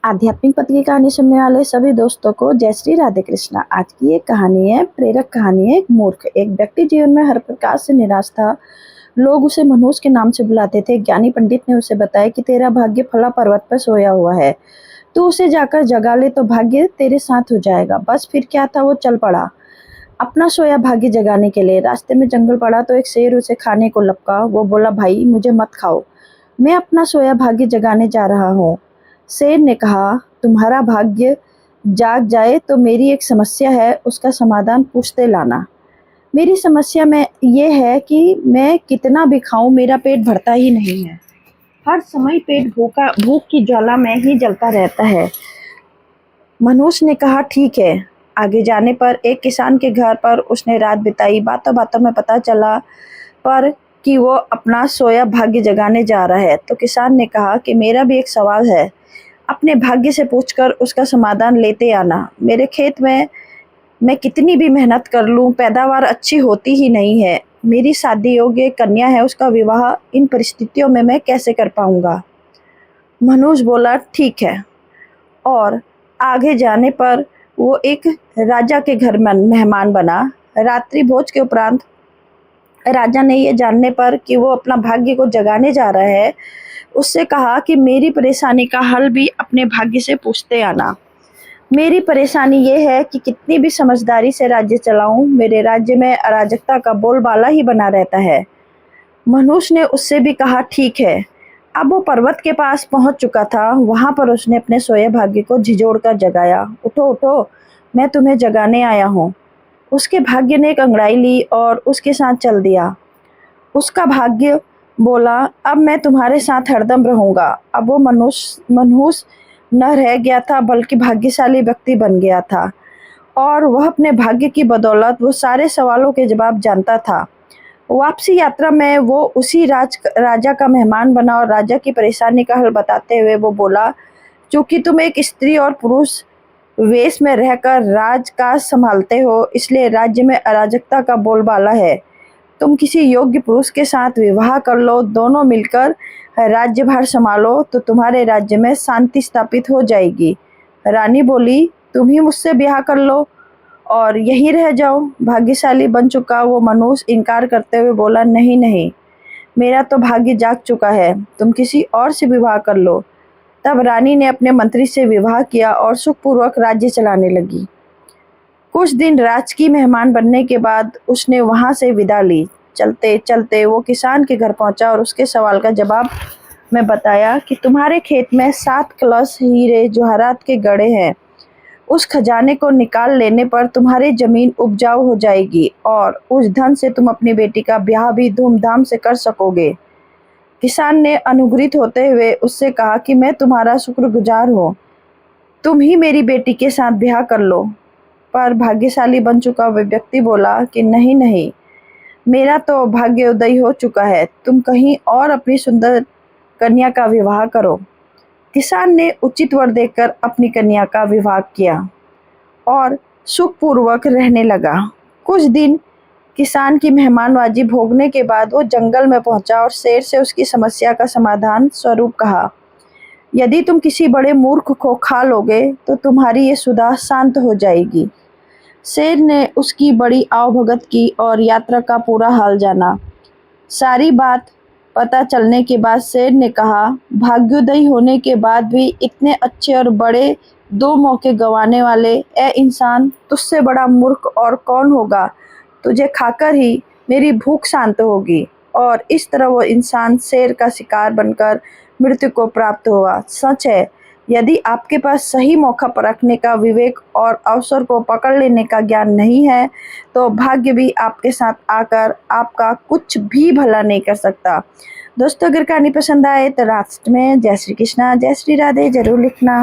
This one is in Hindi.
आध्यात्मिक पथ की कहानी सुनने वाले सभी दोस्तों को जय श्री राधे कृष्णा। आज की एक कहानी है, प्रेरक कहानी है। एक मूर्ख। एक व्यक्ति जीवन में हर प्रकार से निराश था। लोग उसे मनहूस के नाम से बुलाते थे। ज्ञानी पंडित ने उसे बताया कि तेरा भाग्य फला पर्वत पर सोया हुआ है, तू उसे जाकर जगा ले तो भाग्य तेरे साथ हो जाएगा। बस फिर क्या था, वो चल पड़ा अपना सोया भाग्य जगाने के लिए। रास्ते में जंगल पड़ा तो एक शेर उसे खाने को लपका। वो बोला, भाई मुझे मत खाओ, मैं अपना सोया भाग्य जगाने जा रहा हूँ। शेर ने कहा, तुम्हारा भाग्य जाग जाए तो मेरी एक समस्या है, उसका समाधान पूछते लाना। मेरी समस्या में ये है कि मैं कितना भी खाऊं मेरा पेट भरता ही नहीं है। हर समय पेट भूख की ज्वाला में ही जलता रहता है। मनुष्य ने कहा, ठीक है। आगे जाने पर एक किसान के घर पर उसने रात बिताई। बातों बातों में पता चला पर कि वो अपना सोया भाग्य जगाने जा रहा है। तो किसान ने कहा कि मेरा भी एक सवाल है, अपने भाग्य से पूछकर उसका समाधान लेते आना। मेरे खेत में मैं कितनी भी मेहनत कर लूं, पैदावार अच्छी होती ही नहीं है। मेरी शादी योग्य कन्या है, उसका विवाह इन परिस्थितियों में मैं कैसे कर पाऊंगा। मनुष्य बोला, ठीक है। और आगे जाने पर वो एक राजा के घर में मेहमान बना। रात्रि भोज के उपरांत राजा ने ये जानने पर कि वो अपना भाग्य को जगाने जा रहा है, उससे कहा कि मेरी परेशानी का हल भी अपने भाग्य से पूछते आना। मेरी परेशानी ये है कि कितनी भी समझदारी से राज्य चलाऊं, मेरे राज्य में अराजकता का बोलबाला ही बना रहता है। मनुष्य ने उससे भी कहा, ठीक है। अब वो पर्वत के पास पहुंच चुका था। वहां पर उसने अपने सोए भाग्य को झिझोड़ कर जगाया। उठो उठो, मैं तुम्हें जगाने आया हूँ। उसके भाग्य ने एक अंगड़ाई ली और उसके साथ चल दिया। उसका भाग्य बोला, अब मैं तुम्हारे साथ हरदम रहूंगा। अब वो मनहूस न रह गया था बल्कि भाग्यशाली व्यक्ति बन गया था और वह अपने भाग्य की बदौलत वो सारे सवालों के जवाब जानता था। वापसी यात्रा में वो उसी राजा का मेहमान बना और राजा की परेशानी का हल बताते हुए वो बोला, चूंकि तुम एक स्त्री और पुरुष वेश में रहकर राजकाज संभालते हो, इसलिए राज्य में अराजकता का बोलबाला है। तुम किसी योग्य पुरुष के साथ विवाह कर लो, दोनों मिलकर राज्यभार संभालो तो तुम्हारे राज्य में शांति स्थापित हो जाएगी। रानी बोली, तुम ही मुझसे ब्याह कर लो और यहीं रह जाओ। भाग्यशाली बन चुका वो मनुष्य इनकार करते हुए बोला, नहीं नहीं, मेरा तो भाग्य जाग चुका है, तुम किसी और से विवाह कर लो। तब रानी ने अपने मंत्री से विवाह किया और सुखपूर्वक राज्य चलाने लगी। कुछ दिन राजकीय मेहमान बनने के बाद उसने वहां से विदा ली। चलते चलते वो किसान के घर पहुंचा और उसके सवाल का जवाब में बताया कि तुम्हारे खेत में 7 कलश हीरे जवाहरात के गड़े हैं। उस खजाने को निकाल लेने पर तुम्हारी जमीन उपजाऊ हो जाएगी और उस धन से तुम अपनी बेटी का ब्याह भी धूमधाम से कर सकोगे। किसान ने अनुग्रहित होते हुए उससे कहा कि मैं तुम्हारा शुक्रगुजार हूँ, तुम ही मेरी बेटी के साथ ब्याह कर लो। पर भाग्यशाली बन चुका वह व्यक्ति बोला कि नहीं नहीं, मेरा तो भाग्योदय हो चुका है, तुम कहीं और अपनी सुंदर कन्या का विवाह करो। किसान ने उचित वर देकर अपनी कन्या का विवाह किया और सुखपूर्वक रहने लगा। कुछ दिन किसान की मेहमानवाजी भोगने के बाद वो जंगल में पहुंचा और शेर से उसकी समस्या का समाधान स्वरूप कहा, यदि तुम किसी बड़े मूर्ख को खा लोगे तो तुम्हारी ये सुधा शांत हो जाएगी। शेर ने उसकी बड़ी आवभगत की और यात्रा का पूरा हाल जाना। सारी बात पता चलने के बाद शेर ने कहा, भाग्योदय होने के बाद भी इतने अच्छे और बड़े 2 मौके गंवाने वाले ए इंसान, तुझसे बड़ा मूर्ख और कौन होगा। तुझे खाकर ही मेरी भूख शांत होगी। और इस तरह वो इंसान शेर का शिकार बनकर मृत्यु को प्राप्त हुआ। सच है, यदि आपके पास सही मौका परखने का विवेक और अवसर को पकड़ लेने का ज्ञान नहीं है तो भाग्य भी आपके साथ आकर आपका कुछ भी भला नहीं कर सकता। दोस्तों, अगर कहानी पसंद आए तो लास्ट में जय श्री कृष्णा, जय श्री राधे जरूर लिखना।